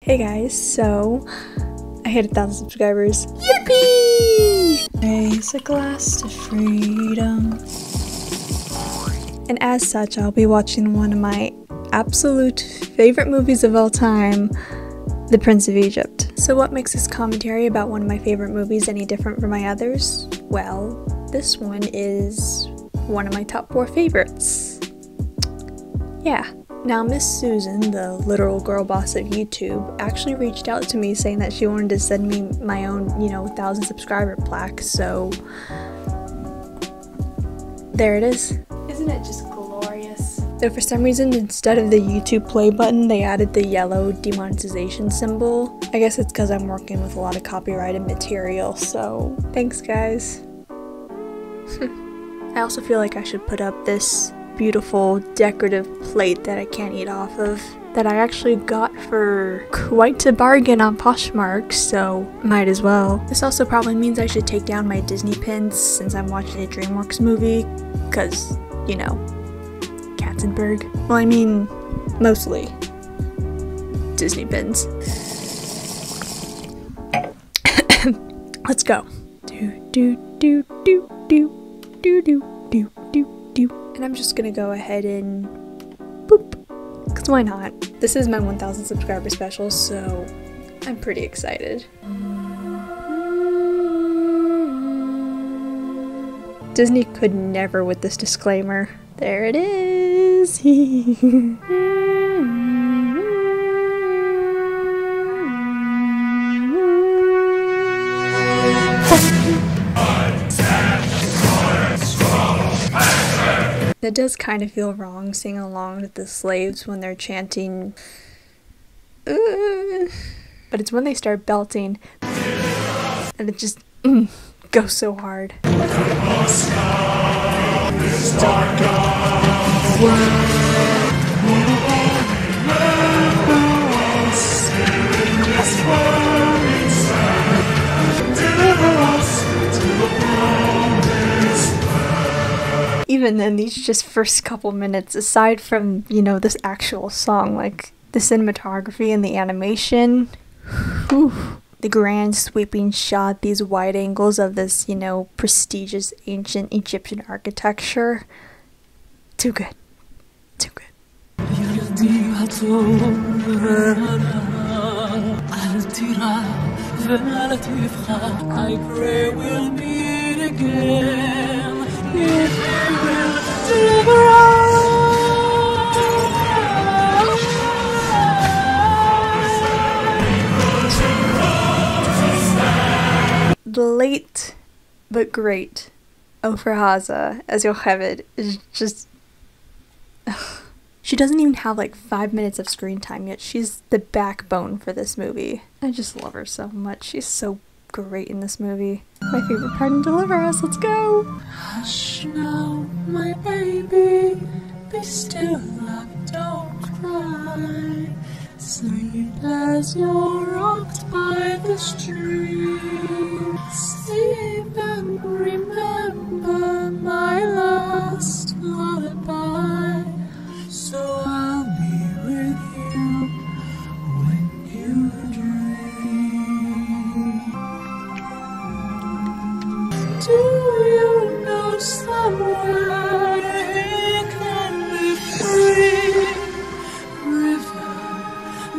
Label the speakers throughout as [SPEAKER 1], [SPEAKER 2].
[SPEAKER 1] Hey guys, so I hit 1,000 subscribers. Yippee! Raise a glass to freedom. And as such, I'll be watching one of my absolute favorite movies of all time, The Prince of Egypt. So what makes this commentary about one of my favorite movies any different from my others? Well, this one is one of my top 4 favorites. Yeah. Now, Miss Susan, the literal girl boss of YouTube, actually reached out to me saying that she wanted to send me my own, 1,000 subscriber plaque, so there it is. Isn't it just glorious? Though for some reason, instead of the YouTube play button, they added the yellow demonetization symbol. I guess it's because I'm working with a lot of copyrighted material, so thanks guys. I also feel like I should put up this beautiful decorative plate that I can't eat off of that I actually got for quite a bargain on Poshmark, so might as well. This also probably means I should take down my Disney pins since I'm watching a DreamWorks movie, cause, Katzenberg. Well, I mean, mostly Disney pins. Let's go. And I'm just gonna go ahead and boop, because why not? This is my 1,000 subscriber special, so I'm pretty excited. Disney could never with this disclaimer. There it is! It does kind of feel wrong singing along with the slaves when they're chanting, but it's when they start belting, and it just goes so hard. Even then, these just first couple minutes, aside from, this actual song, like the cinematography and the animation, whew, the grand sweeping shot, these wide angles of this, prestigious ancient Egyptian architecture. Too good. Too good. I pray we'll meet again. The late but great Ofer Haza as Yocheved is just... She doesn't even have like 5 minutes of screen time yet. She's the backbone for this movie. I just love her so much. She's so great in this movie. My favorite part in Deliver Us. Let's go! Hush now, my baby, be still, love, don't cry. Sleep as you're rocked by the stream. Sleep and remember my last lullaby. So I'll be with you when you dream. Do you know somewhere you can be free? River,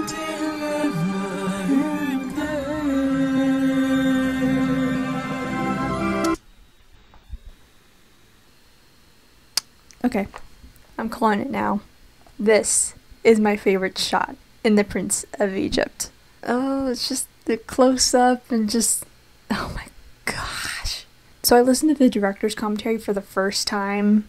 [SPEAKER 1] deliver him there. Okay, I'm calling it now. This is my favorite shot in The Prince of Egypt. Oh, it's just the close-up and just... oh my gosh. So I listened to the director's commentary for the first time,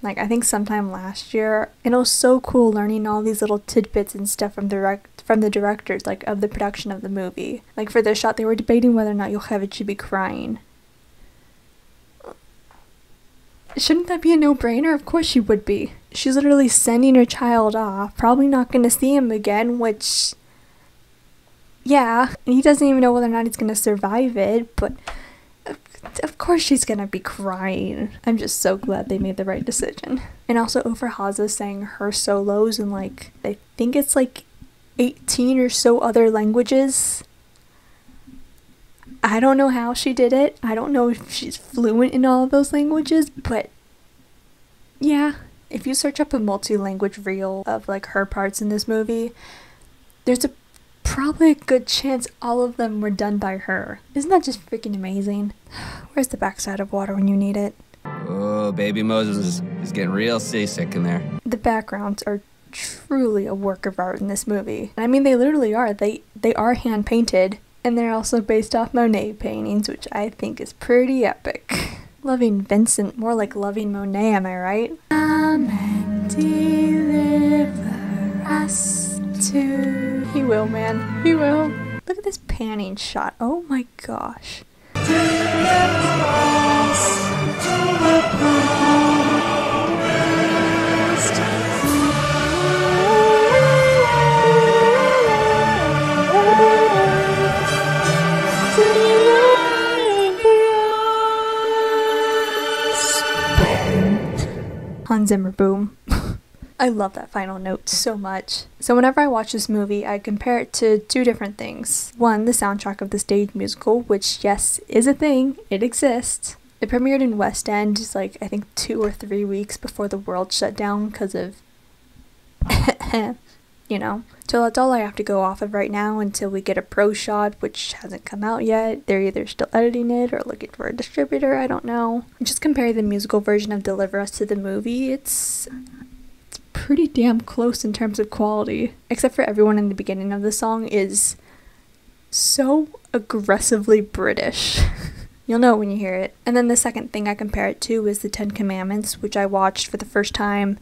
[SPEAKER 1] I think sometime last year, and it was so cool learning all these little tidbits and stuff from the directors, of the production of the movie. For this shot, they were debating whether or not Yocheved should be crying. Shouldn't that be a no-brainer? Of course she would be. She's literally sending her child off, probably not going to see him again, which... yeah, and he doesn't even know whether or not he's going to survive it, but... of course she's gonna be crying. I'm just so glad they made the right decision. And also Ofer Haza sang her solos and I think it's 18 or so other languages. I don't know how she did it. I don't know if she's fluent in all of those languages, but yeah. If you search up a multi-language reel of like her parts in this movie, there's probably a good chance all of them were done by her. Isn't that just freaking amazing? Where's the backside of water when you need it?
[SPEAKER 2] Oh, baby Moses is getting real seasick in there.
[SPEAKER 1] The backgrounds are truly a work of art in this movie. I mean, they literally are. They are hand painted, and they're also based off Monet paintings, which I think is pretty epic. Loving Vincent, more like loving Monet, am I right? Come and deliver us to... He will, man. He will. Look at this panning shot. Oh my gosh. Hans Zimmer boom. I love that final note so much. So whenever I watch this movie, I compare it to two different things. One, the soundtrack of the stage musical, which yes, is a thing. It exists. It premiered in West End, like I think 2 or 3 weeks before the world shut down because of, you know. So that's all I have to go off of right now until we get a pro shot, which hasn't come out yet. They're either still editing it or looking for a distributor, I don't know. Just compare the musical version of Deliver Us to the movie. It's pretty damn close in terms of quality. Except for everyone in the beginning of the song is so aggressively British. You'll know when you hear it. And then the second thing I compare it to is the 10 Commandments, which I watched for the first time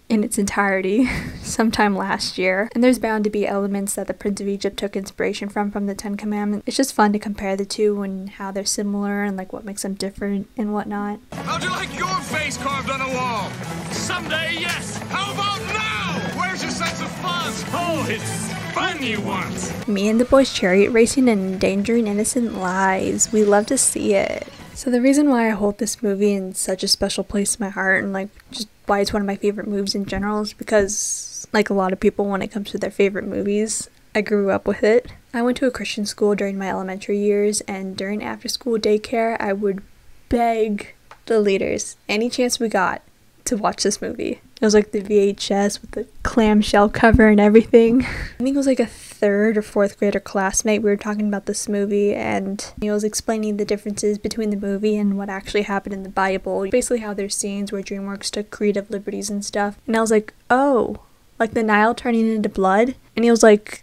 [SPEAKER 1] in its entirety sometime last year. And there's bound to be elements that the Prince of Egypt took inspiration from the 10 Commandments. It's just fun to compare the two and how they're similar and like what makes them different and whatnot.
[SPEAKER 3] How'd you like your face carved on a wall? Someday, yes. How about now? Where's your sense of fun? Oh, it's fun you want.
[SPEAKER 1] Me and the boys chariot racing and endangering innocent lives. We love to see it. So the reason why I hold this movie in such a special place in my heart and like just why it's one of my favorite movies in general is because, like a lot of people when it comes to their favorite movies, I grew up with it. I went to a Christian school during my elementary years, and during after-school daycare, I would beg the leaders, any chance we got, to watch this movie. It was like the VHS with the clamshell cover and everything. I think it was like a 3rd or 4th grader classmate. We were talking about this movie and he was explaining the differences between the movie and what actually happened in the Bible. Basically how there's scenes where DreamWorks took creative liberties and stuff. And I was like, oh, like the Nile turning into blood? And he was like,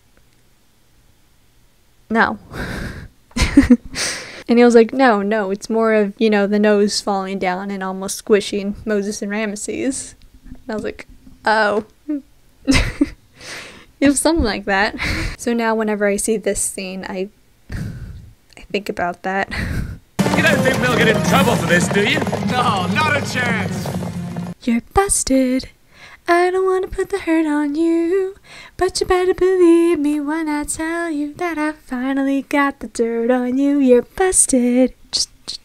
[SPEAKER 1] no. And he was like, no, it's more of, you know, the nose falling down and almost squishing Moses and Ramesses. And I was like, oh. It was something like that. So now whenever I see this scene, I think about that.
[SPEAKER 3] You don't think we'll get in trouble for this, do you? No, not a chance.
[SPEAKER 1] You're busted. I don't want to put the hurt on you, but you better believe me when I tell you that I finally got the dirt on you. You're busted.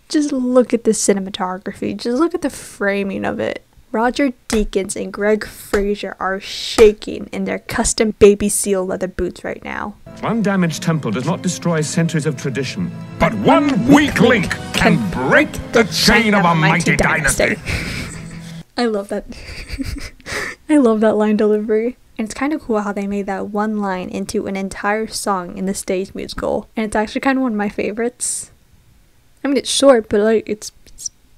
[SPEAKER 1] Just look at the cinematography. Just look at the framing of it. Roger Deakins and Greg Fraser are shaking in their custom baby seal leather boots right now.
[SPEAKER 3] One damaged temple does not destroy centuries of tradition, but one weak link can break the chain of a mighty dynasty.
[SPEAKER 1] I love that. I love that line delivery. And it's kind of cool how they made that one line into an entire song in the stage musical. And it's actually kind of one of my favorites. I mean, it's short, but like it's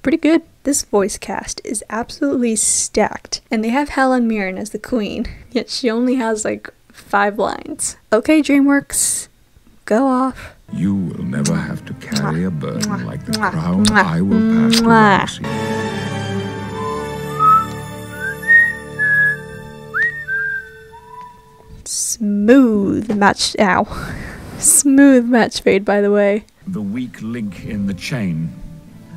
[SPEAKER 1] pretty good. This voice cast is absolutely stacked. And they have Helen Mirren as the queen, yet she only has like 5 lines. Okay, DreamWorks, go off.
[SPEAKER 3] You will never have to carry a burden like the crown I will pass to you.
[SPEAKER 1] Smooth match. Ow. Smooth match fade, by the way.
[SPEAKER 3] The weak link in the chain.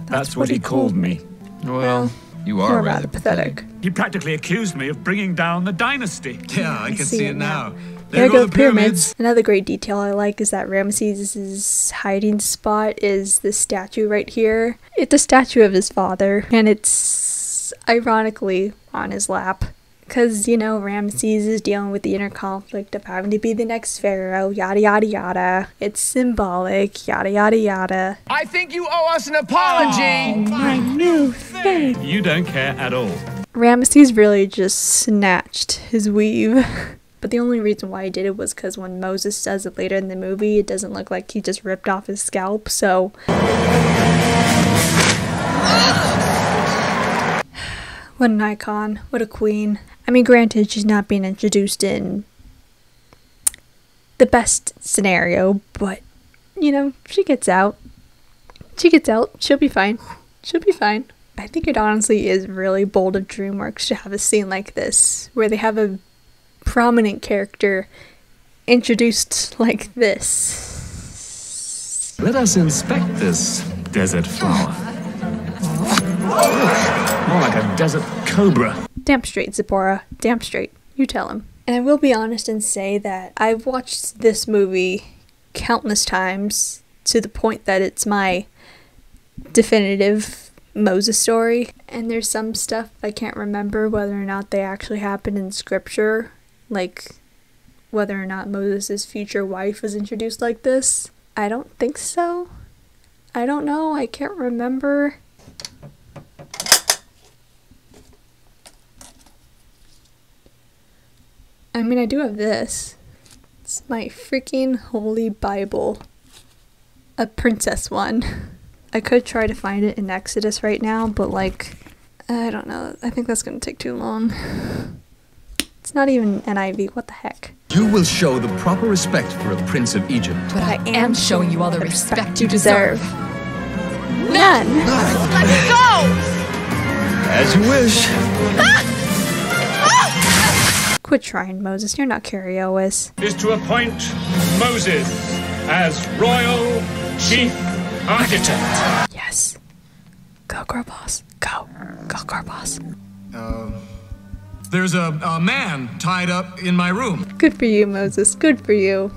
[SPEAKER 3] That's what he called me.
[SPEAKER 2] Well, you are rather pathetic.
[SPEAKER 3] He practically accused me of bringing down the dynasty.
[SPEAKER 4] Yeah, I can see it now.
[SPEAKER 1] There go the pyramids. Another great detail I like is that Ramesses' hiding spot is the statue right here. It's a statue of his father, and it's ironically on his lap. Because, you know, Ramses is dealing with the inner conflict of having to be the next pharaoh, yada yada yada. It's symbolic, yada yada yada.
[SPEAKER 3] I think you owe us an apology.
[SPEAKER 1] My new thing.
[SPEAKER 3] You don't care at all.
[SPEAKER 1] Ramses really just snatched his weave. But the only reason why he did it was because when Moses does it later in the movie, it doesn't look like he just ripped off his scalp, so... What an icon. What a queen. I mean, granted, she's not being introduced in the best scenario, but, you know, she gets out. She gets out. She'll be fine. She'll be fine. I think it honestly is really bold of DreamWorks to have a scene like this, where they have a prominent character introduced like this.
[SPEAKER 3] Let us inspect this desert flower. More like a desert cobra.
[SPEAKER 1] Damn straight, Zipporah. Damn straight. You tell him. And I will be honest and say that I've watched this movie countless times to the point that it's my definitive Moses story. And there's some stuff I can't remember whether or not they actually happened in scripture. Like whether or not Moses' future wife was introduced like this. I don't think so. I don't know. I can't remember. I mean, I do have this. It's my freaking holy Bible. A princess one. I could try to find it in Exodus right now, but like, I don't know. I think that's gonna take too long. It's not even NIV. What the heck?
[SPEAKER 4] You will show the proper respect for a prince of Egypt.
[SPEAKER 5] But I am showing you all the respect you deserve.
[SPEAKER 1] None.
[SPEAKER 5] Let me go!
[SPEAKER 4] As you wish.
[SPEAKER 1] Quit trying, Moses. You're not Carrie Elwes.
[SPEAKER 3] Is to appoint Moses as royal chief architect.
[SPEAKER 1] Yes. Go, girl boss. Go. Go, girl boss.
[SPEAKER 4] There's a man tied up in my room.
[SPEAKER 1] Good for you, Moses. Good for you.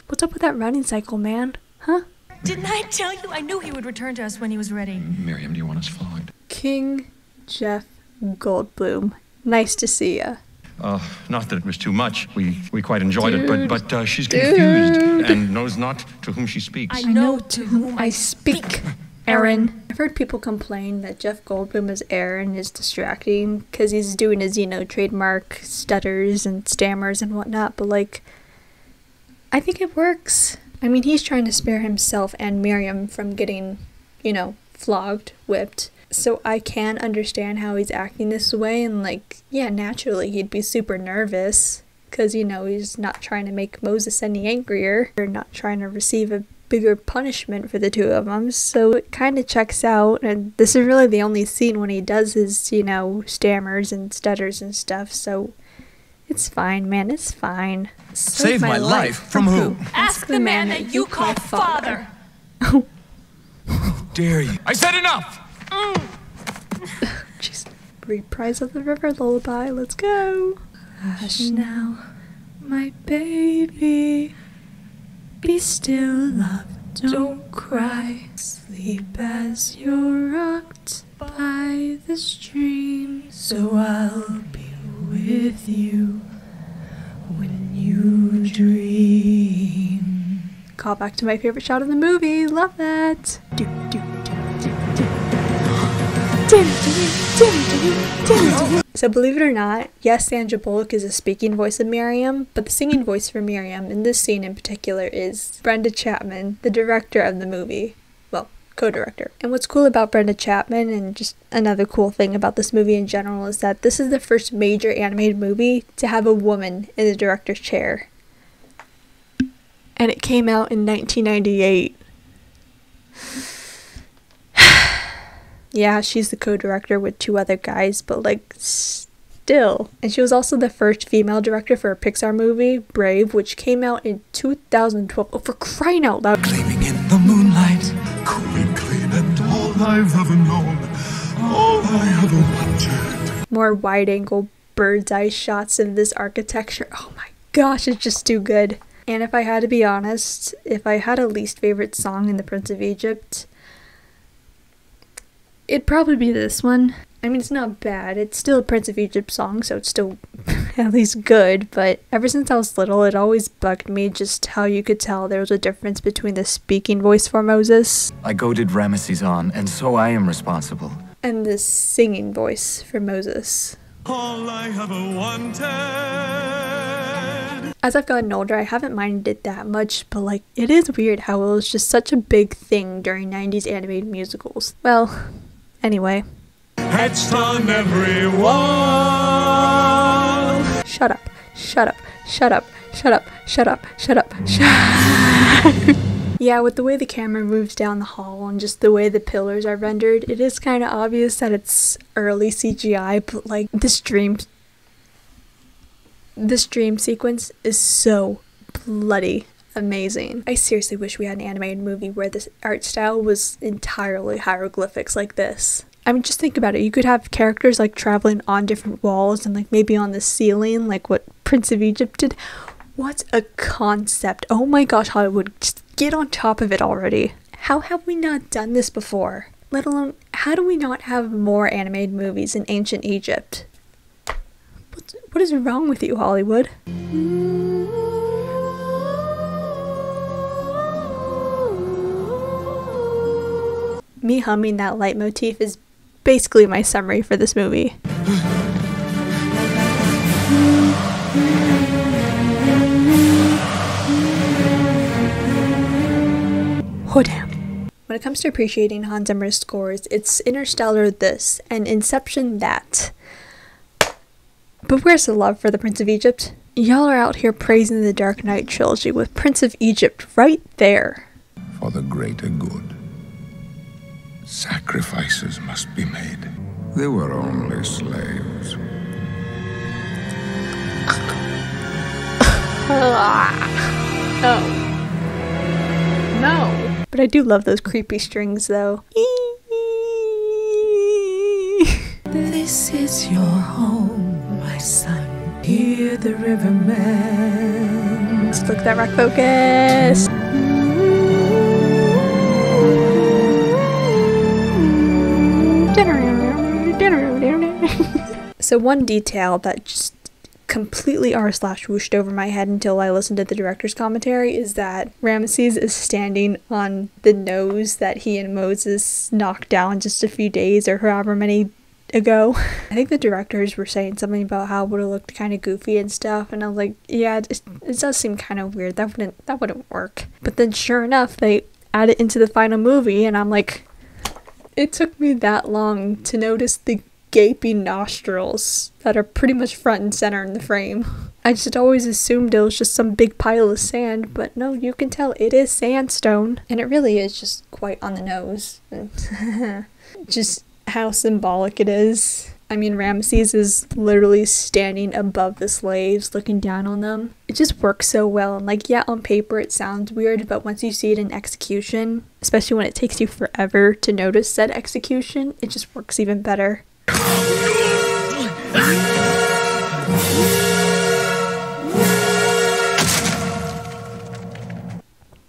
[SPEAKER 1] What's up with that running cycle, man? Huh?
[SPEAKER 5] Didn't I tell you? I knew he would return to us when he was ready.
[SPEAKER 4] Miriam, do you want us flogged?
[SPEAKER 1] King Jeff Goldblum. Nice to see ya.
[SPEAKER 6] Not that it was too much. We quite enjoyed it, but she's
[SPEAKER 1] Dude.
[SPEAKER 6] confused and knows not to whom she speaks.
[SPEAKER 5] I know to whom I speak.
[SPEAKER 1] Aaron. I've heard people complain that Jeff Goldblum as Aaron is distracting because he's doing his, you know, trademark stutters and stammers and whatnot, but like, I think it works. I mean, he's trying to spare himself and Miriam from getting, you know, flogged, whipped. So I can understand how he's acting this way, and like, yeah, naturally he'd be super nervous because, you know, he's not trying to make Moses any angrier or not trying to receive a bigger punishment for the two of them. So it kind of checks out, and this is really the only scene when he does his, you know, stammers and stutters and stuff. So it's fine, man, it's fine.
[SPEAKER 4] Save my life from who?
[SPEAKER 5] Ask the man that you call father.
[SPEAKER 4] How dare you?
[SPEAKER 3] I said enough!
[SPEAKER 1] Jeez. Reprise of the River Lullaby, let's go. Hush now, my baby. Be still, love, don't cry. Sleep as you're rocked by the stream. So I'll be with you when you dream. Call back to my favorite shot of the movie. Love that. Do, do, So believe it or not, yes, Sandra Bullock is a speaking voice of Miriam, but the singing voice for Miriam in this scene in particular is Brenda Chapman, the director of the movie. Well, co-director. And what's cool about Brenda Chapman, and just another cool thing about this movie in general, is that this is the first major animated movie to have a woman in the director's chair. And it came out in 1998. Yeah, she's the co-director with two other guys, but like, still. And she was also the first female director for a Pixar movie, Brave, which came out in 2012. Oh, for crying out loud.
[SPEAKER 4] Gleaming in the moonlight, cool and clean, and all I've ever known, all I ever wanted.
[SPEAKER 1] More wide-angle bird's eye shots of this architecture. Oh my gosh, it's just too good. And if I had to be honest, if I had a least favorite song in The Prince of Egypt, it'd probably be this one. I mean, it's not bad. It's still a Prince of Egypt song, so it's still at least good. But ever since I was little, it always bugged me just how you could tell there was a difference between the speaking voice for Moses
[SPEAKER 7] I goaded Ramesses on, and so I am responsible.
[SPEAKER 1] and the singing voice for Moses.
[SPEAKER 4] All I ever wanted.
[SPEAKER 1] As I've gotten older, I haven't minded it that much, but like, it is weird how it was just such a big thing during 90s animated musicals. Well, anyway.
[SPEAKER 4] Etched on every wall.
[SPEAKER 1] Shut up, shut up, shut up, shut up, shut up, shut up, shut Yeah, with the way the camera moves down the hall and just the way the pillars are rendered, it is kind of obvious that it's early CGI, but like, this dream sequence is so bloody amazing. I seriously wish we had an animated movie where this art style was entirely hieroglyphics like this. I mean, just think about it. You could have characters like traveling on different walls and like maybe on the ceiling, like what Prince of Egypt did. What a concept. Oh my gosh, Hollywood, just get on top of it already. How have we not done this before? Let alone, how do we not have more animated movies in ancient Egypt? What is wrong with you, Hollywood? Me humming that leitmotif is basically my summary for this movie. Oh damn. When it comes to appreciating Hans Zimmer's scores, it's Interstellar this and Inception that. But where's the love for the Prince of Egypt? Y'all are out here praising the Dark Knight trilogy with Prince of Egypt right there.
[SPEAKER 4] For the greater good, sacrifices must be made. They were only slaves.
[SPEAKER 1] Oh. No. But I do love those creepy strings though.
[SPEAKER 8] This is your home, my son. Hear the rivermen.
[SPEAKER 1] Let's look at that rock focus. So one detail that just completely r/whooshed over my head until I listened to the director's commentary is that Ramesses is standing on the nose that he and Moses knocked down just a few days or however many ago. I think the directors were saying something about how it would have looked kind of goofy and stuff, and I was like, yeah, it does seem kind of weird. That wouldn't work. But then sure enough, they add it into the final movie, and I'm like, it took me that long to notice the gaping nostrils that are pretty much front and center in the frame. I just always assumed it was just some big pile of sand, but no, you can tell it is sandstone, and it really is just quite on the nose. Just how symbolic it is. I mean, Ramesses is literally standing above the slaves, looking down on them. It just works so well, and like, yeah, on paper it sounds weird, but once you see it in execution, especially when it takes you forever to notice said execution, it just works even better.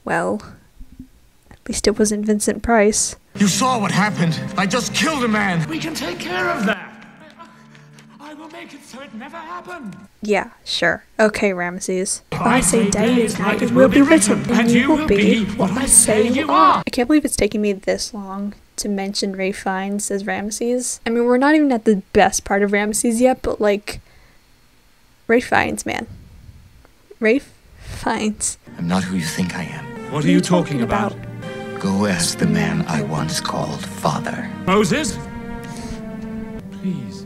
[SPEAKER 1] Well, at least it wasn't Vincent Price.
[SPEAKER 3] You saw what happened. I just killed a man.
[SPEAKER 6] We can take care of that. I will make it so it never happened.
[SPEAKER 1] Yeah, sure. Okay, Ramesses. If I say day is night, it will be written, and you will be what I say you are. I can't believe it's taking me this long to mention Ralph Fiennes as Ramesses. I mean, we're not even at the best part of Ramesses yet, but like, Ralph Fiennes, man. Ralph Fiennes.
[SPEAKER 7] I'm not who you think I am.
[SPEAKER 6] What are you talking about?
[SPEAKER 7] Go ask the man I once called father.
[SPEAKER 6] Moses? Please.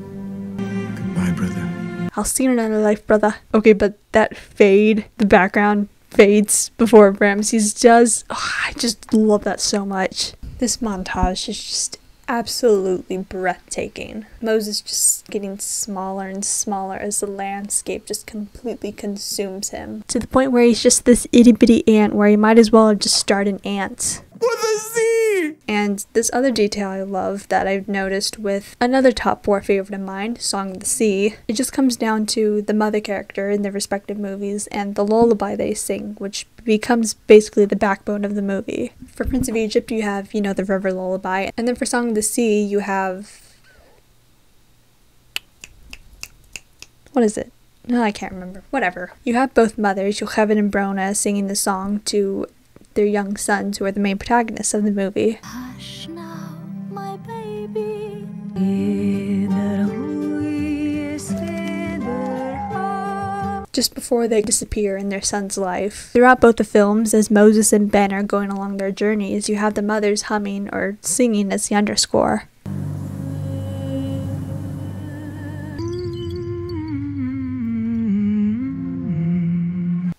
[SPEAKER 4] Goodbye, brother.
[SPEAKER 1] I'll see you in another life, brother. Okay, but that fade, the background fades before Ramesses does. Oh, I just love that so much. This montage is just absolutely breathtaking. Moses just getting smaller and smaller as the landscape just completely consumes him. To the point where he's just this itty bitty ant where he might as well have just started an ant.
[SPEAKER 4] With a Z!
[SPEAKER 1] And this other detail I love that I've noticed with another top 4 favorite of mine, Song of the Sea, it just comes down to the mother character in their respective movies and the lullaby they sing, which becomes basically the backbone of the movie. For Prince of Egypt, you have, you know, the river lullaby, and then for Song of the Sea, you have... what is it? No, I can't remember. Whatever. You have both mothers, Yocheved and Brona, singing the song to their young sons, who are the main protagonists of the movie.
[SPEAKER 8] Hush now, my baby.
[SPEAKER 1] Just before they disappear in their son's life. Throughout both the films, as Moses and Ben are going along their journeys, you have the mothers humming or singing as the underscore.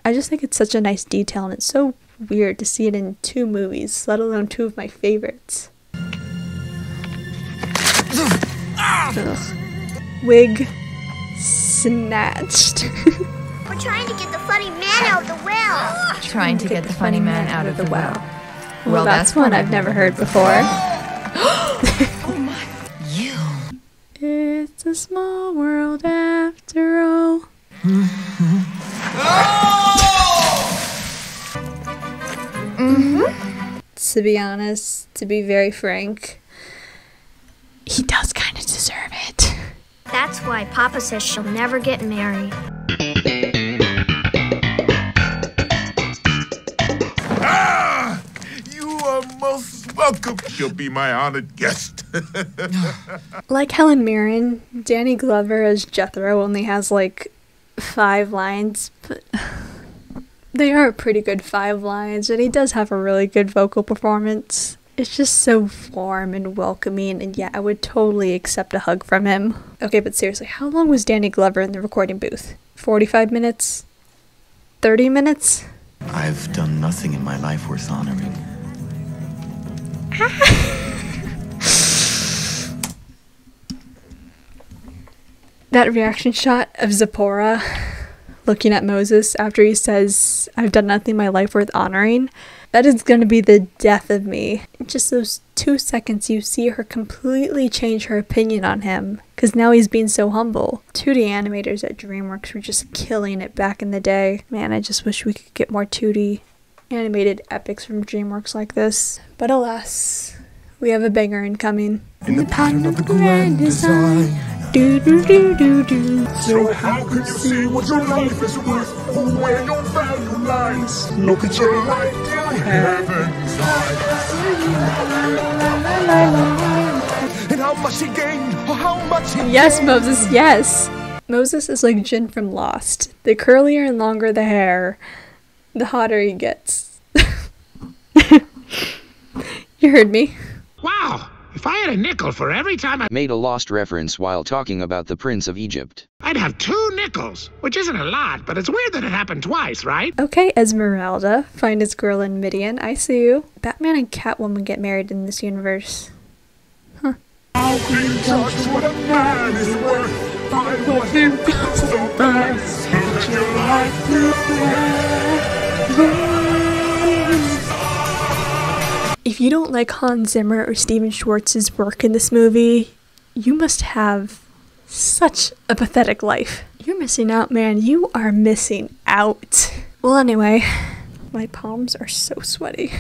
[SPEAKER 1] I just think it's such a nice detail, and it's so weird to see it in 2 movies, let alone 2 of my favorites. Ugh. Wig snatched.
[SPEAKER 9] We're trying to get the funny man out of the well.
[SPEAKER 5] Trying to get the funny man out of the well.
[SPEAKER 1] Well, that's one I've never heard before.
[SPEAKER 5] Oh my. You.
[SPEAKER 1] It's a small world after all. To be honest, to be very frank, he does kind of deserve it.
[SPEAKER 9] That's why Papa says she'll never get married.
[SPEAKER 4] Ah! You are most welcome. She'll be my honored guest.
[SPEAKER 1] Like Helen Mirren, Danny Glover as Jethro only has like 5 lines, but they are pretty good 5 lines, and he does have a really good vocal performance. It's just so warm and welcoming, and yeah, I would totally accept a hug from him. Okay, but seriously, how long was Danny Glover in the recording booth? 45 minutes? 30 minutes?
[SPEAKER 7] I've done nothing in my life worth honoring.
[SPEAKER 1] That reaction shot of Zipporah looking at Moses after he says, I've done nothing in my life worth honoring, that is going to be the death of me. In just those 2 seconds, you see her completely change her opinion on him, because now he's being so humble. 2D animators at DreamWorks were just killing it back in the day. Man, I just wish we could get more 2D animated epics from DreamWorks like this. But alas, we have a banger incoming.
[SPEAKER 4] In the pattern of the grand design.
[SPEAKER 1] Do do do do do.
[SPEAKER 4] So how could you see what your life is worth, or where your value lies? Look at your life till heaven's light. And how much he gained, or how much he
[SPEAKER 1] Yes,
[SPEAKER 4] gained.
[SPEAKER 1] Moses, yes! Moses is like Jin from Lost. The curlier and longer the hair, the hotter he gets. You heard me.
[SPEAKER 6] Wow! If I had a nickel for every time I
[SPEAKER 10] made a Lost reference while talking about the Prince of Egypt.
[SPEAKER 6] I'd have 2 nickels, which isn't a lot, but it's weird that it happened twice, right?
[SPEAKER 1] Okay, Esmeralda, finest girl in Midian, I see you. Batman and Catwoman get married in this universe. Huh.
[SPEAKER 4] How can you judge what a man is worth by what he does so fast? Look at your life till
[SPEAKER 1] If you don't like Hans Zimmer or Steven Schwartz's work in this movie, you must have such a pathetic life. You're missing out, man. You are missing out. Well, anyway, my palms are so sweaty.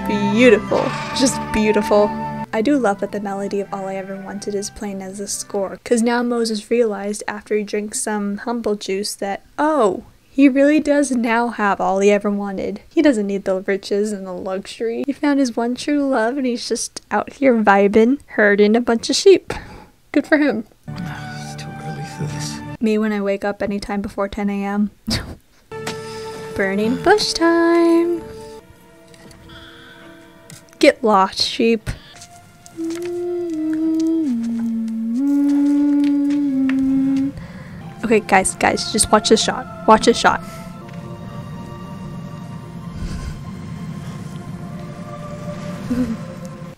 [SPEAKER 1] Beautiful. Just beautiful. I do love that the melody of All I Ever Wanted is playing as a score, because now Moses realized after he drinks some humble juice that, oh, he really does now have all he ever wanted. He doesn't need the riches and the luxury. He found his one true love, and he's just out here vibing, herding a bunch of sheep. Good for him.
[SPEAKER 7] It's too early for this.
[SPEAKER 1] Me when I wake up anytime before 10 a.m. Burning bush time. Get lost, sheep. Okay, guys, just watch this shot. Watch this shot.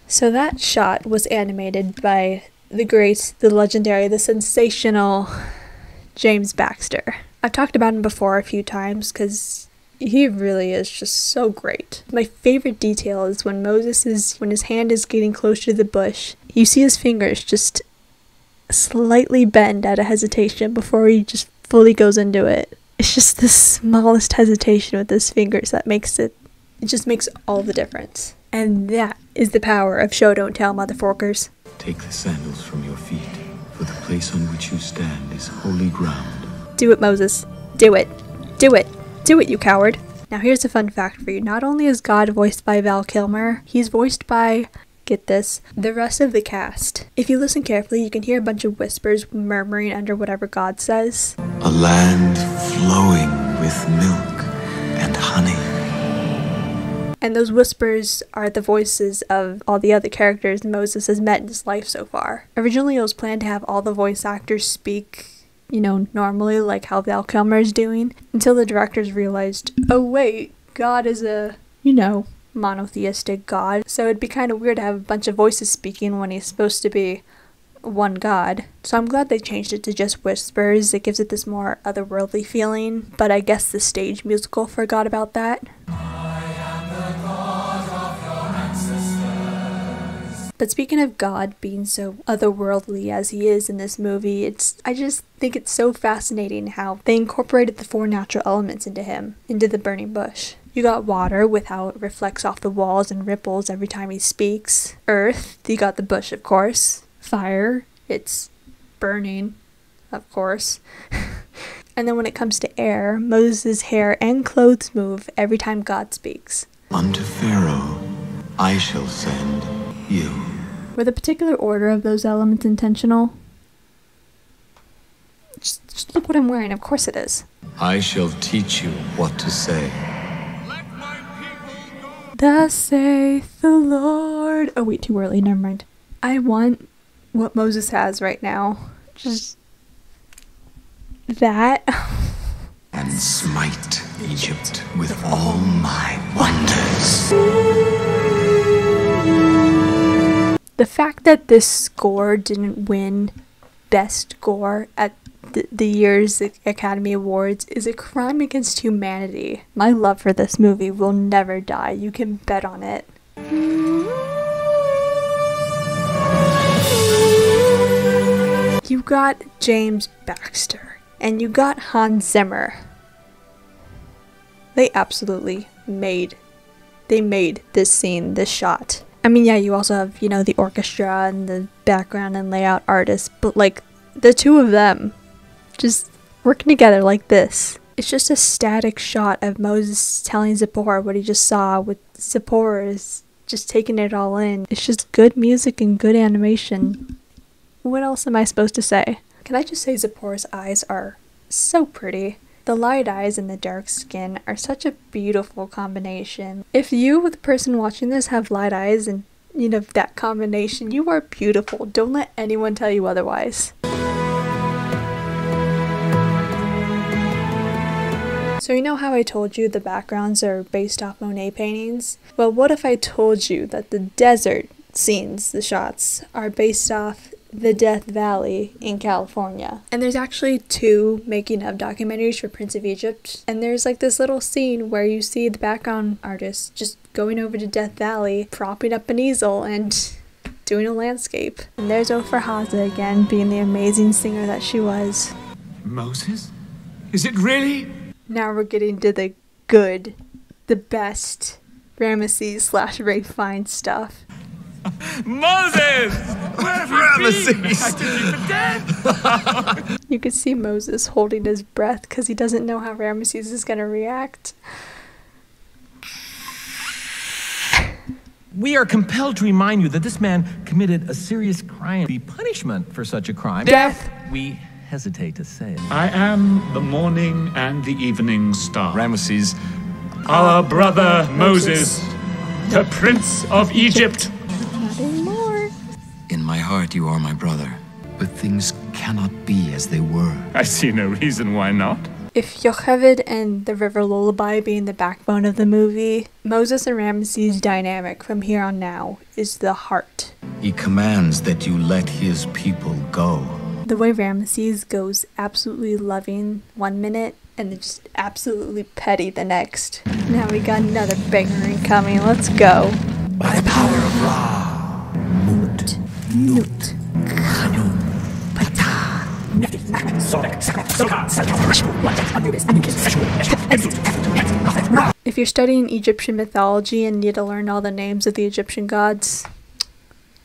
[SPEAKER 1] So that shot was animated by the great, the legendary, the sensational James Baxter. I've talked about him before a few times because He really is just so great. My favorite detail is when when his hand is getting close to the bush, you see his fingers just slightly bend out of hesitation before he just fully goes into it. It's just the smallest hesitation with his fingers that makes it just makes all the difference. And that is the power of show don't tell, motherforkers.
[SPEAKER 4] Take the sandals from your feet, for the place on which you stand is holy ground.
[SPEAKER 1] Do it, Moses. Do it. Do it. Do it, you coward. Now here's a fun fact for you. Not only is God voiced by Val Kilmer, he's voiced by, get this, the rest of the cast. If you listen carefully, you can hear a bunch of whispers murmuring under whatever God says.
[SPEAKER 4] A land flowing with milk and honey.
[SPEAKER 1] And those whispers are the voices of all the other characters Moses has met in his life so far. Originally, it was planned to have all the voice actors speak, normally, like how Val Kilmer is doing, until the directors realized, oh wait, God is a, monotheistic God, so it'd be kind of weird to have a bunch of voices speaking when he's supposed to be one God. So I'm glad they changed it to just whispers. It gives it this more otherworldly feeling, but I guess the stage musical forgot about that. But speaking of God being so otherworldly as he is in this movie, I just think it's so fascinating how they incorporated the 4 natural elements into him, into the burning bush. You got water with how it reflects off the walls and ripples every time he speaks. Earth, you got the bush, of course. Fire, it's burning, of course. And then when it comes to air, Moses' hair and clothes move every time God speaks.
[SPEAKER 4] Unto Pharaoh I shall send you.
[SPEAKER 1] Were the particular order of those elements intentional? Just look what I'm wearing, of course it is.
[SPEAKER 4] I shall teach you what to say.
[SPEAKER 1] Thus saith the Lord. Oh wait, too early, never mind. I want what Moses has right now. Just that.
[SPEAKER 7] And smite Egypt with all my wonders.
[SPEAKER 1] The fact that this score didn't win Best Score at the year's Academy Awards is a crime against humanity. My love for this movie will never die. You can bet on it. You got James Baxter, and you got Hans Zimmer. They absolutely made this scene, this shot. I mean, yeah, you also have, the orchestra and the background and layout artists, but like the two of them just working together like this. It's just a static shot of Moses telling Zipporah what he just saw, with Zipporah is just taking it all in. It's just good music and good animation. What else am I supposed to say? Can I just say Zipporah's eyes are so pretty? The light eyes and the dark skin are such a beautiful combination. If you, the person watching this, have light eyes and, that combination, you are beautiful. Don't let anyone tell you otherwise. So you know how I told you the backgrounds are based off Monet paintings? Well, what if I told you that the desert scenes, the shots, are based off the Death Valley in California? And there's actually 2 making of documentaries for Prince of Egypt, and there's like this little scene where you see the background artist just going over to Death Valley, propping up an easel and doing a landscape. And there's Ofer Haza again, being the amazing singer that she was.
[SPEAKER 6] Moses? Is it really?
[SPEAKER 1] Now we're getting to the good, the best Ramesses/Ray Fiennes stuff.
[SPEAKER 6] Moses! Where have you been? I took you for dead!
[SPEAKER 1] You can see Moses holding his breath because he doesn't know how Ramesses is going to react.
[SPEAKER 11] We are compelled to remind you that this man committed a serious crime. The punishment for such a crime...
[SPEAKER 1] Death!
[SPEAKER 11] We hesitate to say it.
[SPEAKER 6] I am the morning and the evening star. Ramesses, our brother Moses, the Prince of Egypt.
[SPEAKER 1] Not anymore.
[SPEAKER 7] In my heart, you are my brother. But things cannot be as they were.
[SPEAKER 6] I see no reason why not.
[SPEAKER 1] If Yocheved and the River Lullaby being the backbone of the movie, Moses and Ramesses' dynamic from here on now is the heart.
[SPEAKER 7] He commands that you let his people go.
[SPEAKER 1] The way Ramesses goes absolutely loving one minute and then just absolutely petty the next. Now we got another banger incoming. Let's go.
[SPEAKER 4] By the power of Ra. Mut. Nut. Khanum. Pata. Nefis. Nachman. Sodek. Sakrat. Soka. Salka. Rashu. Wajat. Anubis. Anubis. Seshu. Exit.
[SPEAKER 1] If you're studying Egyptian mythology and need to learn all the names of the Egyptian gods,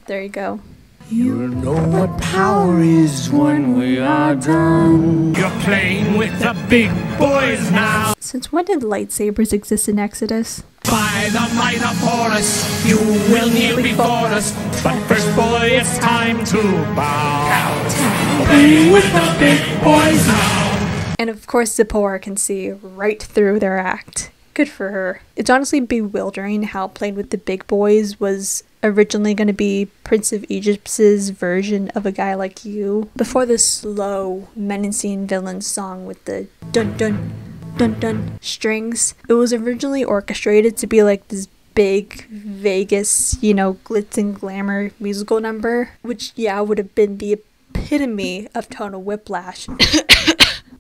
[SPEAKER 1] there you go.
[SPEAKER 4] You'll know what power is when we are done.
[SPEAKER 3] You're playing with the big boys now.
[SPEAKER 1] Since when did lightsabers exist in Exodus?
[SPEAKER 3] By the might of Horus, you will kneel before us. But first, boy, it's time to bow. Play with the big boys now.
[SPEAKER 1] And of course, Zipporah can see right through their act. Good for her. It's honestly bewildering how Playing with the Big Boys was originally going to be Prince of Egypt's version of A Guy Like You. Before the slow, menacing villain song with the dun dun dun dun strings, it was originally orchestrated to be like this big Vegas, glitz and glamour musical number, which would have been the epitome of tonal whiplash.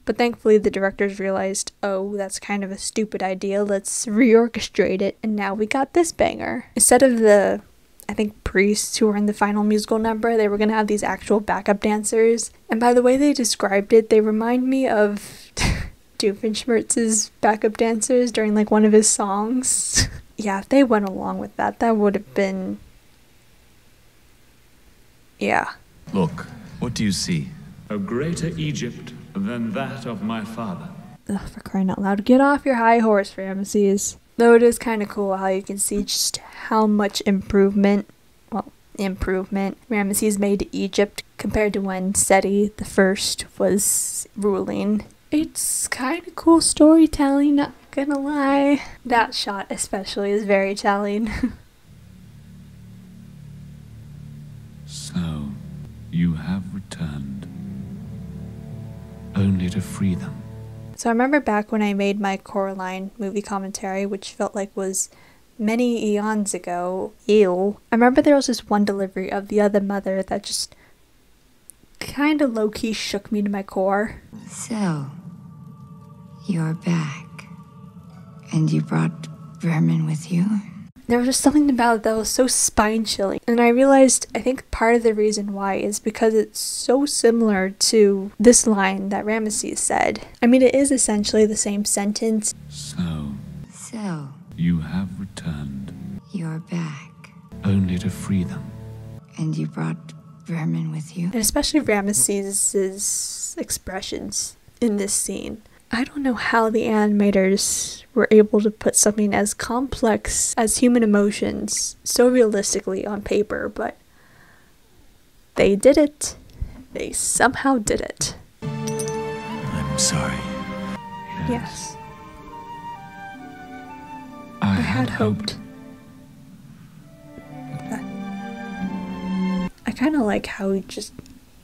[SPEAKER 1] But thankfully the directors realized, oh, that's kind of a stupid idea, let's reorchestrate it, and now we got this banger. Instead of the, I think, priests who were in the final musical number, they were going to have these actual backup dancers. And by the way they described it, they remind me of Doofenshmirtz's backup dancers during like one of his songs. Yeah, if they went along with that, that would have been... yeah.
[SPEAKER 6] Look, what do you see? A greater Egypt than that of my father.
[SPEAKER 1] Ugh, for crying out loud. Get off your high horse, Ramesses. Though it is kind of cool how you can see just how much improvement Ramesses made to Egypt compared to when Seti the First was ruling. It's kind of cool storytelling, not gonna lie. That shot especially is very telling.
[SPEAKER 6] So, you have returned, only to free them.
[SPEAKER 1] So I remember back when I made my Coraline movie commentary, which felt like was many eons ago. Ew. I remember there was this one delivery of The Other Mother that just kind of low-key shook me to my core.
[SPEAKER 12] So, you're back. And you brought Vermin with you?
[SPEAKER 1] There was just something about it that was so spine-chilling. And I realized, I think part of the reason why is because it's so similar to this line that Ramesses said. I mean, it is essentially the same sentence.
[SPEAKER 6] So,
[SPEAKER 12] you
[SPEAKER 6] have returned,
[SPEAKER 12] you're back.
[SPEAKER 6] only to free them.
[SPEAKER 12] And you brought Vermin with you?
[SPEAKER 1] And especially Ramesses' expressions in this scene. I don't know how the animators were able to put something as complex as human emotions so realistically on paper, but they did it. They somehow did it.
[SPEAKER 6] I'm sorry.
[SPEAKER 1] Yes.
[SPEAKER 6] I
[SPEAKER 1] had hoped. I kind of like how he just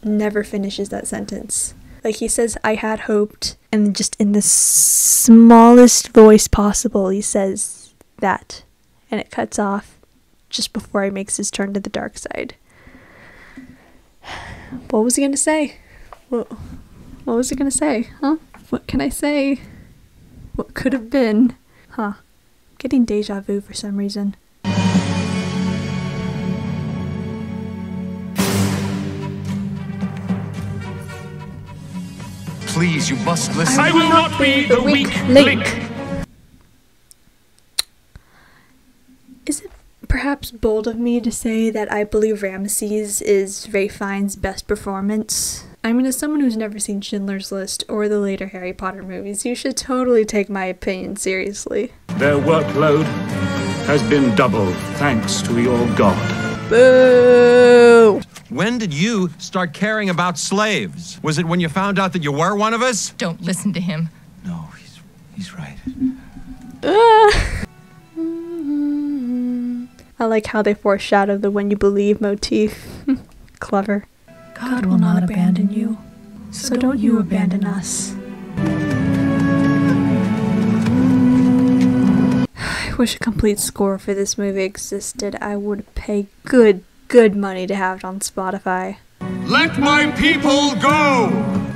[SPEAKER 1] never finishes that sentence. Like he says, I had hoped, and just in the smallest voice possible, he says that. And it cuts off just before he makes his turn to the dark side. What was he going to say? What was he going to say? Huh? What can I say? What could have been? Huh. Getting deja vu for some reason.
[SPEAKER 3] Please, you must listen.
[SPEAKER 1] I will not be the weak link. Is it perhaps bold of me to say that I believe Ramesses is Ralph Fiennes' best performance? I mean, as someone who's never seen Schindler's List or the later Harry Potter movies, you should totally take my opinion seriously.
[SPEAKER 6] Their workload has been doubled thanks to your god.
[SPEAKER 1] Boo!
[SPEAKER 11] When did you start caring about slaves? Was it when you found out that you were one of us?
[SPEAKER 5] Don't listen to him.
[SPEAKER 7] No, he's right.
[SPEAKER 1] I like how they foreshadowed the when you believe motif. Clever.
[SPEAKER 5] God will not abandon you, so don't you abandon us.
[SPEAKER 1] I wish a complete score for this movie existed. I would pay good money to have it on Spotify.
[SPEAKER 3] Let my people go!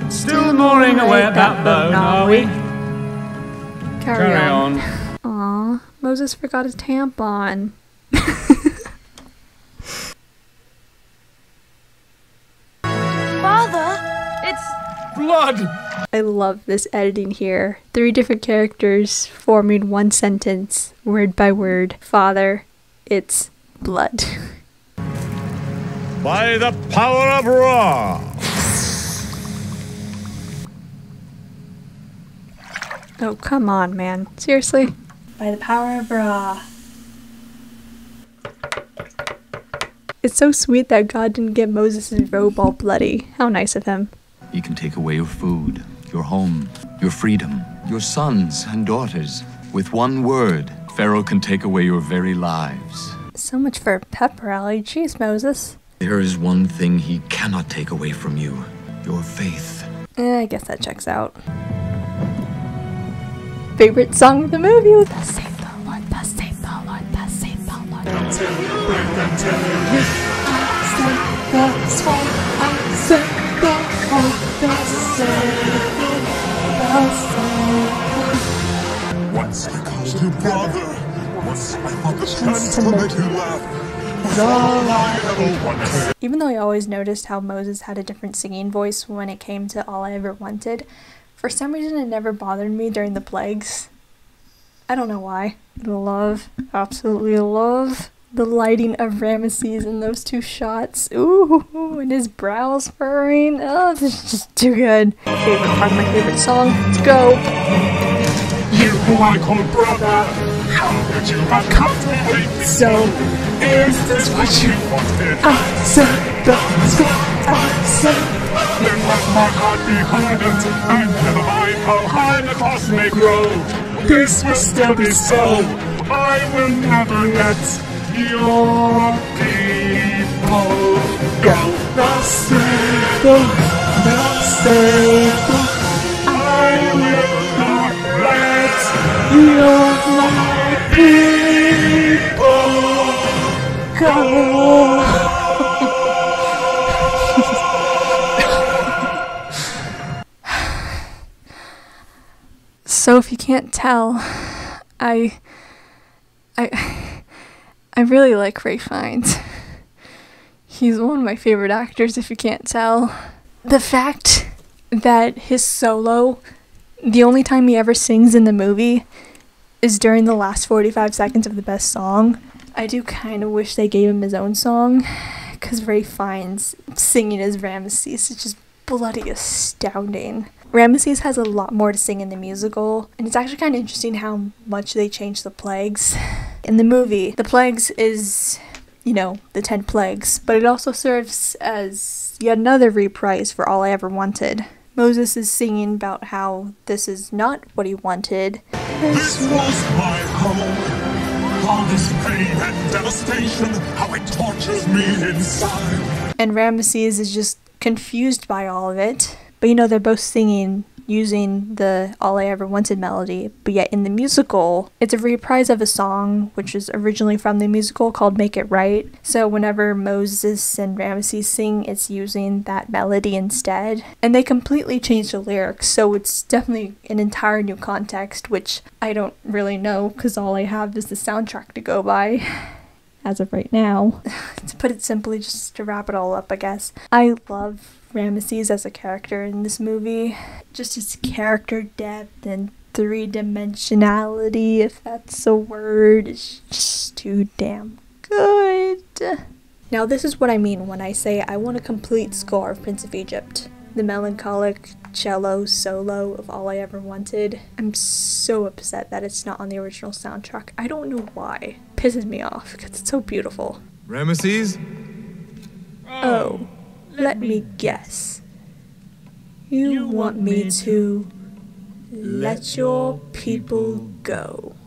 [SPEAKER 6] Still gnawing away at that bone, are we?
[SPEAKER 1] Carry on. Aw, Moses forgot his tampon.
[SPEAKER 8] Father, it's
[SPEAKER 6] blood!
[SPEAKER 1] I love this editing here. 3 different characters forming one sentence, word by word. Father, it's blood.
[SPEAKER 6] By the power of Ra!
[SPEAKER 1] Oh, come on, man. Seriously? By the power of Ra. It's so sweet that God didn't get Moses' robe all bloody. How nice of him.
[SPEAKER 7] He can take away your food, your home, your freedom, your sons and daughters. With one word, Pharaoh can take away your very lives.
[SPEAKER 1] So much for a pep rally. Jeez, Moses.
[SPEAKER 7] There is one thing he cannot take away from you, your faith.
[SPEAKER 1] I guess that checks out. Favorite song of the movie? Thus save the Lord, thus save the Lord, thus save the Lord.
[SPEAKER 3] Once I called you brother, once I thought the chance to make you laugh was all I ever wanted.
[SPEAKER 1] Even though I always noticed how Moses had a different singing voice when it came to All I Ever Wanted, for some reason it never bothered me during the plagues. I don't know why. Absolutely love the lighting of Ramesses in those 2 shots. Ooh, and his brows furrowing. Oh, this is just too good. Favorite part of my favorite song. Let's go.
[SPEAKER 3] You who I call brother, how could you have come to hate me so? Is this what you wanted? I said then let my heart be hardened, and never mind how high the cost may grow. This will still be so. I will never let your people go. The single, I will not let my people go.
[SPEAKER 1] So if you can't tell, I really like Ralph Fiennes. He's one of my favorite actors, if you can't tell. The fact that his solo, the only time he ever sings in the movie, is during the last 45 seconds of the best song. I do kind of wish they gave him his own song, because Ralph Fiennes singing as Ramesses is just bloody astounding. Ramesses has a lot more to sing in the musical, and it's actually kind of interesting how much they changed the plagues. In the movie, the plagues is, the 10 plagues, but it also serves as yet another reprise for All I Ever Wanted. Moses is singing about how this is not what he wanted.
[SPEAKER 3] This was my home. All this pain and devastation, how it tortures me inside.
[SPEAKER 1] And Ramesses is just confused by all of it. But they're both singing using the All I Ever Wanted melody, but yet in the musical, it's a reprise of a song which is originally from the musical called Make It Right. So whenever Moses and Ramesses sing, it's using that melody instead. And they completely changed the lyrics, so it's definitely an entire new context, which I don't really know because all I have is the soundtrack to go by. As of right now. To put it simply, just to wrap it all up, I guess. I love Ramesses as a character in this movie. Just his character depth and 3-dimensionality, if that's a word, is just too damn good. Now this is what I mean when I say I want a complete score of Prince of Egypt. The melancholic cello solo of All I Ever Wanted. I'm so upset that it's not on the original soundtrack. I don't know why. It pisses me off because it's so beautiful.
[SPEAKER 11] Ramesses?
[SPEAKER 1] Oh, let me guess. You want me to let your people go.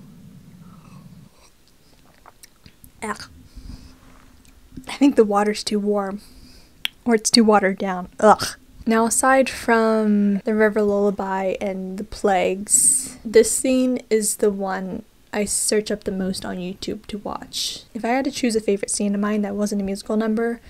[SPEAKER 1] Ugh. I think the water's too warm. Or it's too watered down. Ugh. Now, aside from the River Lullaby and the plagues, this scene is the one I search up the most on YouTube to watch. If I had to choose a favorite scene of mine that wasn't a musical number,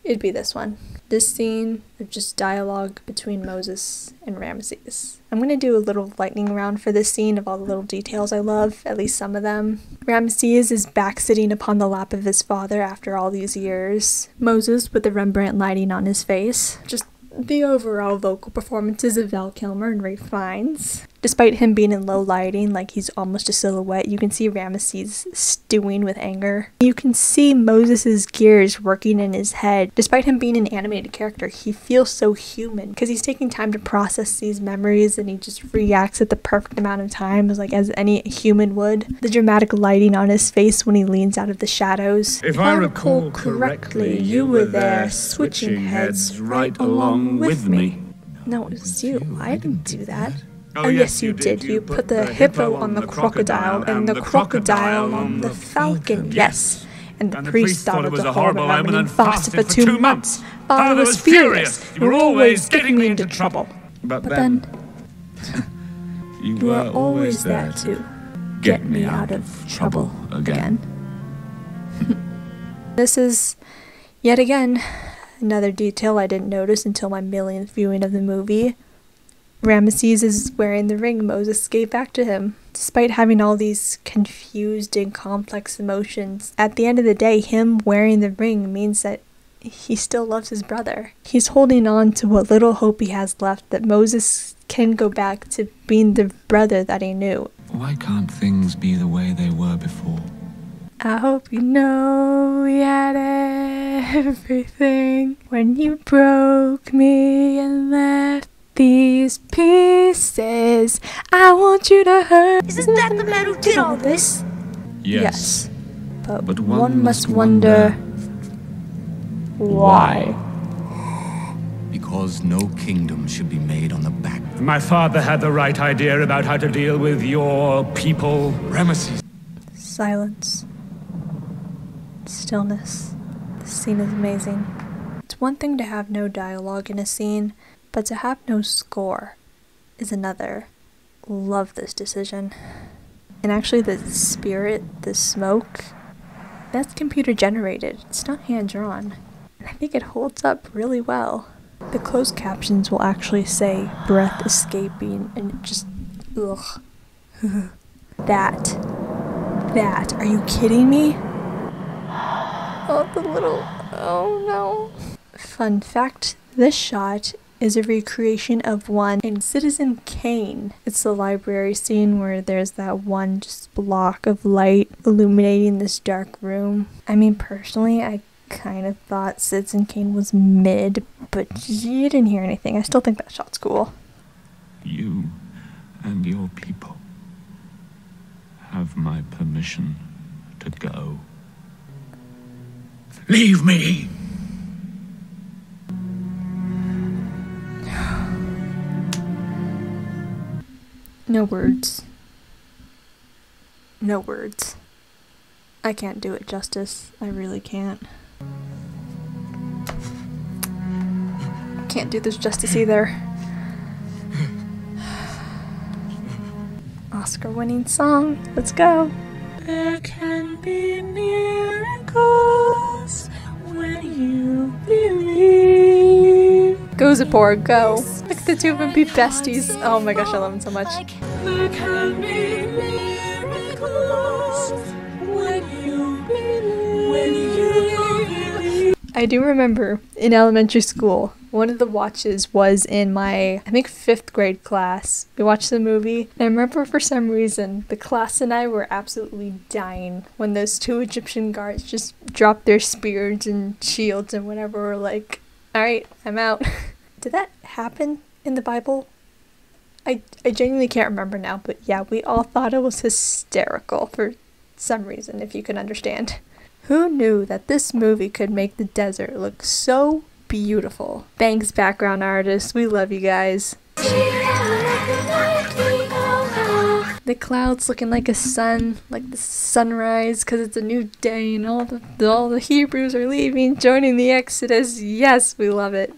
[SPEAKER 1] it'd be this one. This scene of just dialogue between Moses and Ramesses. I'm going to do a little lightning round for this scene of all the little details I love, at least some of them. Ramesses is back sitting upon the lap of his father after all these years. Moses with the Rembrandt lighting on his face. Just the overall vocal performances of Val Kilmer and Ralph Fiennes. Despite him being in low lighting, like he's almost a silhouette, you can see Ramesses stewing with anger. You can see Moses' gears working in his head. Despite him being an animated character, he feels so human because he's taking time to process these memories and he just reacts at the perfect amount of time, like as any human would. The dramatic lighting on his face when he leans out of the shadows.
[SPEAKER 6] If I recall correctly, you were there switching heads right along with me.
[SPEAKER 1] No, it was you. I didn't do that. Oh yes, you did. You put the hippo on the crocodile and the crocodile on the falcon. Yes. And the priest thought it was a horrible omen and fasted for 2 months. Father was furious. You were always getting me into trouble.
[SPEAKER 6] But then you were always there to get me out of trouble again.
[SPEAKER 1] This is, yet again, another detail I didn't notice until my millionth viewing of the movie. Ramesses is wearing the ring Moses gave back to him. Despite having all these confused and complex emotions, at the end of the day, him wearing the ring means that he still loves his brother. He's holding on to what little hope he has left that Moses can go back to being the brother that he knew.
[SPEAKER 7] Why can't things be the way they were before?
[SPEAKER 1] I hope you know we had everything when you broke me and left these pieces. I want you to hurt.
[SPEAKER 9] Isn't that the man who did all this?
[SPEAKER 1] Yes. But one must wonder why.
[SPEAKER 7] Because no kingdom should be made on the back.
[SPEAKER 6] My father had the right idea about how to deal with your people.
[SPEAKER 7] Ramesses.
[SPEAKER 1] Silence. Stillness. This scene is amazing. It's one thing to have no dialogue in a scene, but to have no score is another. Love this decision. And actually the spirit, the smoke, that's computer generated. It's not hand drawn. And I think it holds up really well. The closed captions will actually say breath escaping and it just, ugh. That. Are you kidding me? Oh, the little, oh no. Fun fact, this shot is a recreation of one in Citizen Kane. It's the library scene where there's that one just block of light illuminating this dark room. I mean, personally, I kind of thought Citizen Kane was mid, but you didn't hear anything. I still think that shot's cool.
[SPEAKER 6] You and your people have my permission to go. Leave me!
[SPEAKER 1] No words. No words. I can't do it justice. I really can't. Can't do this justice either. Oscar-winning song. Let's go.
[SPEAKER 5] There can be miracles when you believe.
[SPEAKER 1] Go Zipporah, go. Look at the two of them be besties. Oh my gosh, I love them so much.
[SPEAKER 5] There can be miracles when you believe.
[SPEAKER 1] I do remember in elementary school, one of the watches was in my, I think, 5th grade class. We watched the movie, and I remember for some reason, the class and I were absolutely dying when those 2 Egyptian guards just dropped their spears and shields and whatever. We're like, alright, I'm out. Did that happen in the Bible? I genuinely can't remember now, but yeah, we all thought it was hysterical for some reason, if you can understand. Who knew that this movie could make the desert look so beautiful? Thanks, background artists. We love you guys. The clouds looking like a sun, like the sunrise, because it's a new day and all the Hebrews are leaving, joining the Exodus. Yes, we love it.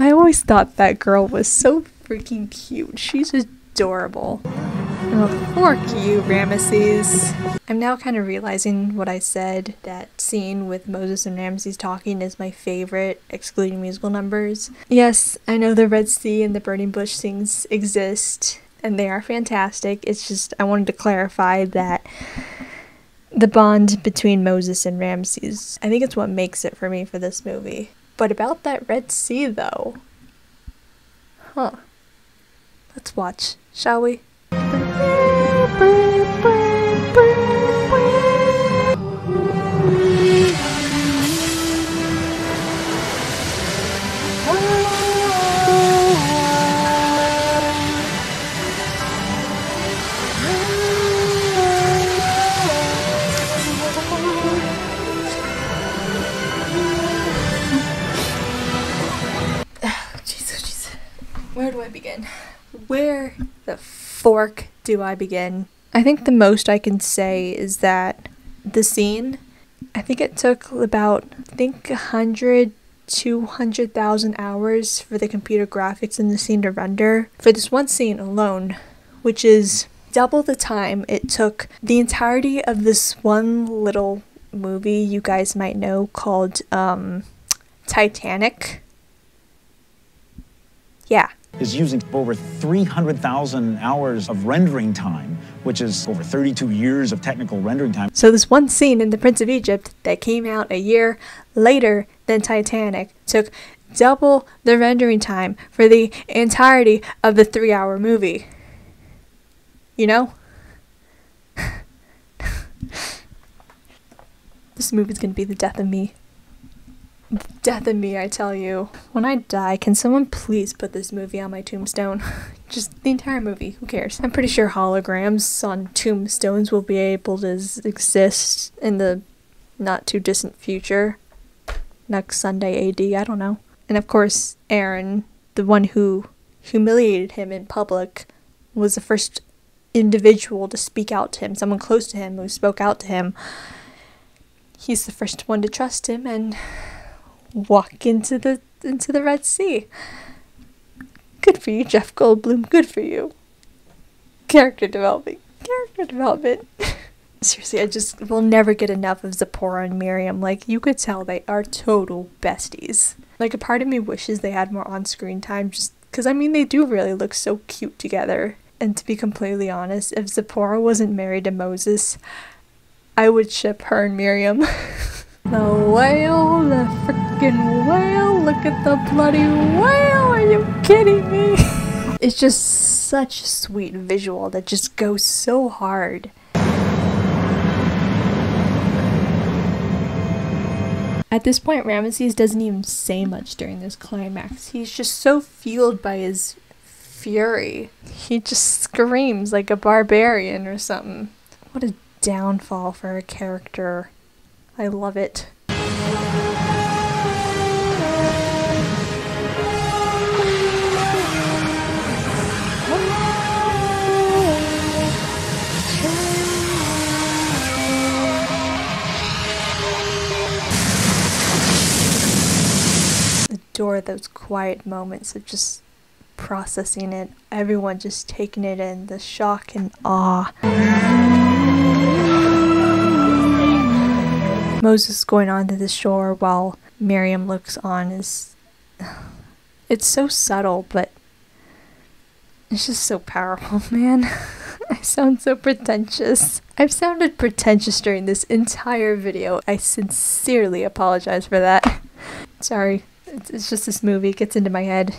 [SPEAKER 1] I always thought that girl was so freaking cute. She's adorable. Oh, poor you, Ramesses. I'm now kind of realizing what I said. That scene with Moses and Ramesses talking is my favorite, excluding musical numbers. Yes, I know the Red Sea and the Burning Bush scenes exist, and they are fantastic. It's just, I wanted to clarify that the bond between Moses and Ramesses, I think it's what makes it for me for this movie. But about that Red Sea, though. Huh. Let's watch, shall we? Jesus. Where do I begin? Where the fork do I begin? I think the most I can say is that the scene, I think it took about, 100, 200,000 hours for the computer graphics in the scene to render for this one scene alone, which is double the time it took the entirety of this one little movie you guys might know called Titanic. Yeah.
[SPEAKER 13] Is using over 300,000 hours of rendering time, which is over 32 years of technical rendering time.
[SPEAKER 1] So this one scene in The Prince of Egypt that came out a year later than Titanic took double the rendering time for the entirety of the 3-hour movie. You know? This movie's gonna be the death of me. Death of me, I tell you. When I die, can someone please put this movie on my tombstone? Just the entire movie, who cares? I'm pretty sure holograms on tombstones will be able to exist in the not too distant future. Next Sunday AD, I don't know. And of course, Aaron, the one who humiliated him in public, was the first individual to speak out to him, someone close to him who spoke out to him. He's the first one to trust him and walk into the Red Sea. Good for you, Jeff Goldblum. Good for you. Character development. Seriously, I just will never get enough of Zipporah and Miriam. Like, you could tell they are total besties. Like, a part of me wishes they had more on-screen time, just because, I mean, they do really look so cute together. And to be completely honest, if Zipporah wasn't married to Moses, I would ship her and Miriam. The whale, the freaking whale, look at the bloody whale, are you kidding me? It's just such a sweet visual that just goes so hard. At this point, Ramesses doesn't even say much during this climax. He's just so fueled by his fury. He just screams like a barbarian or something. What a downfall for a character. I love it. Adore those quiet moments of just processing it. Everyone just taking it in, the shock and awe. Moses going onto the shore while Miriam looks on is... It's so subtle, but it's just so powerful, man. I sound so pretentious. I've sounded pretentious during this entire video. I sincerely apologize for that. Sorry, it's just this movie gets into my head.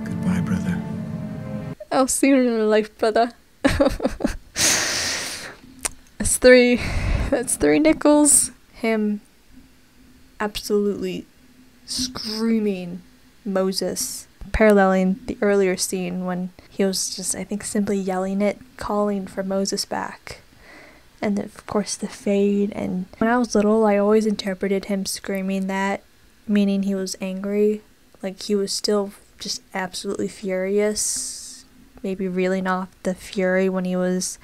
[SPEAKER 13] Goodbye, brother.
[SPEAKER 1] I'll see you in life, brother. That's three nickels. Him absolutely screaming Moses, paralleling the earlier scene when he was just, I think, simply yelling it, calling for Moses back. And then, of course, the fade. And when I was little, I always interpreted him screaming that, meaning he was angry. Like, he was still just absolutely furious. Maybe reeling off the fury when he was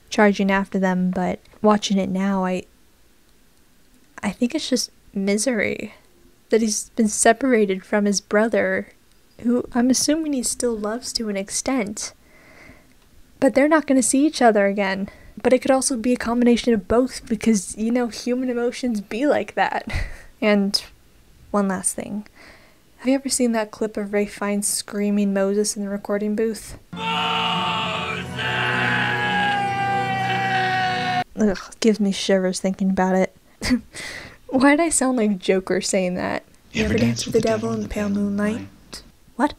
[SPEAKER 1] charging after them, but watching it now, I think it's just misery that he's been separated from his brother, who I'm assuming he still loves to an extent. But they're not going to see each other again. But it could also be a combination of both because, you know, human emotions be like that. And one last thing. Have you ever seen that clip of Ralph Fiennes screaming Moses in the recording booth? Ugh, gives me shivers thinking about it. Why'd I sound like Joker saying that? You ever dance with the devil in the pale moonlight? What?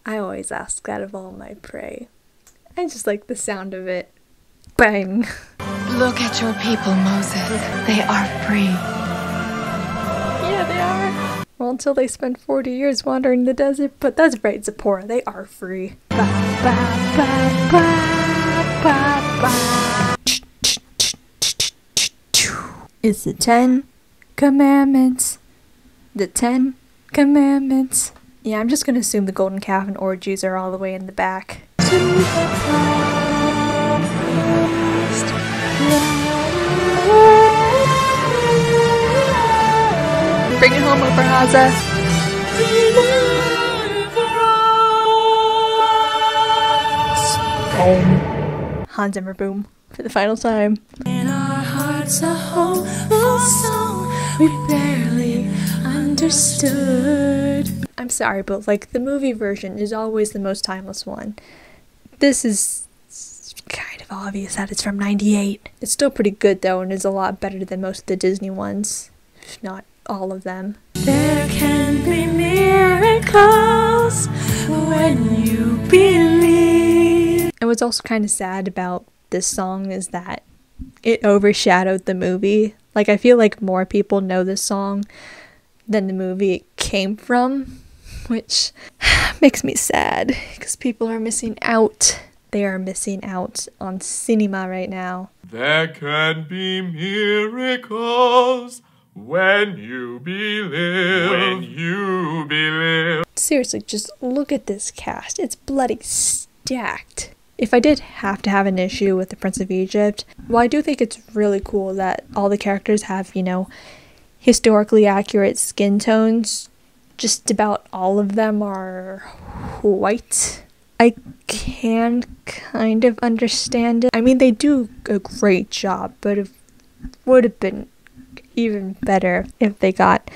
[SPEAKER 1] I always ask that of all my prey. I just like the sound of it. Bang!
[SPEAKER 14] Look at your people, Moses. They are free.
[SPEAKER 1] Yeah, they are. Well, until they spend 40 years wandering the desert, but that's right, Zipporah, they are free. Ba, ba, ba, ba, ba, ba. It's the 10 Commandments. The 10 Commandments. Yeah, I'm just gonna assume the golden calf and orgies are all the way in the back. Bring it home, Oprah. Hans Zimmer boom for the final time.
[SPEAKER 5] In our hearts a hopeful song we barely understood.
[SPEAKER 1] I'm sorry, but like the movie version is always the most timeless one. This is kind of obvious that it's from '98. It's still pretty good though, and is a lot better than most of the Disney ones, if not all of them.
[SPEAKER 5] There can be miracles when you believe.
[SPEAKER 1] And what's also kind of sad about this song is that it overshadowed the movie. Like, I feel like more people know this song than the movie it came from, which makes me sad because people are missing out. They are missing out on cinema right now.
[SPEAKER 3] There can be miracles when you believe. When you believe.
[SPEAKER 1] Seriously, just look at this cast. It's bloody stacked. If I did have to have an issue with the Prince of Egypt, well, I do think it's really cool that all the characters have, you know, historically accurate skin tones. Just about all of them are white. I can kind of understand it. I mean, they do a great job, but it would have been even better if they got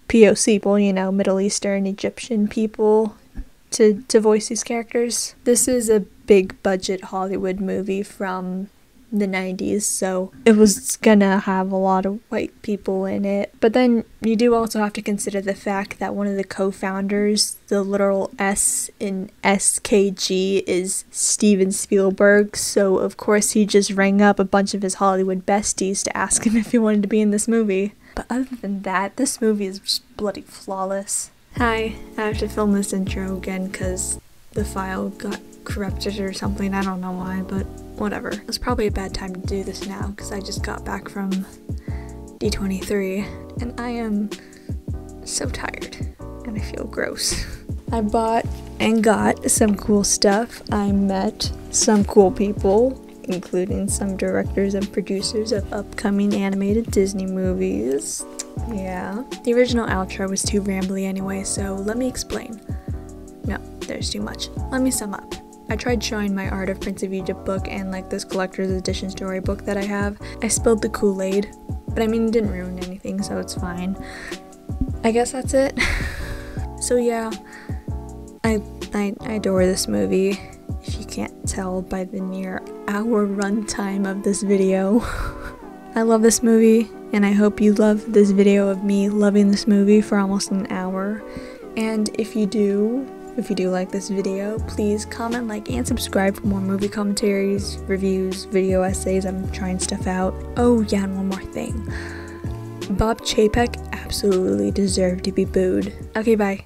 [SPEAKER 1] POC people, you know, Middle Eastern, Egyptian people to voice these characters. This is a big budget Hollywood movie from the 90s, so it was gonna have a lot of white people in it. But then you do also have to consider the fact that one of the co-founders, the literal S in SKG, is Steven Spielberg, so of course he just rang up a bunch of his Hollywood besties to ask him if he wanted to be in this movie. But other than that, this movie is just bloody flawless. Hi, I have to film this intro again because the file got corrupted or something. I don't know why, but whatever. It's probably a bad time to do this now because I just got back from D23 and I am so tired and I feel gross. I bought and got some cool stuff. I met some cool people, including some directors and producers of upcoming animated Disney movies. Yeah. The original outro was too rambly anyway, so let me explain. No, there's too much. Let me sum up. I tried showing my Art of Prince of Egypt book and like this collector's edition storybook that I have. I spilled the Kool-Aid, but I mean it didn't ruin anything, so it's fine. I guess that's it. So yeah, I adore this movie, if you can't tell by the near hour runtime of this video. I love this movie, and I hope you love this video of me loving this movie for almost an hour. And if you do like this video, please comment, like, and subscribe for more movie commentaries, reviews, video essays. I'm trying stuff out. Oh yeah, and one more thing. Bob Chapek absolutely deserved to be booed. Okay, bye.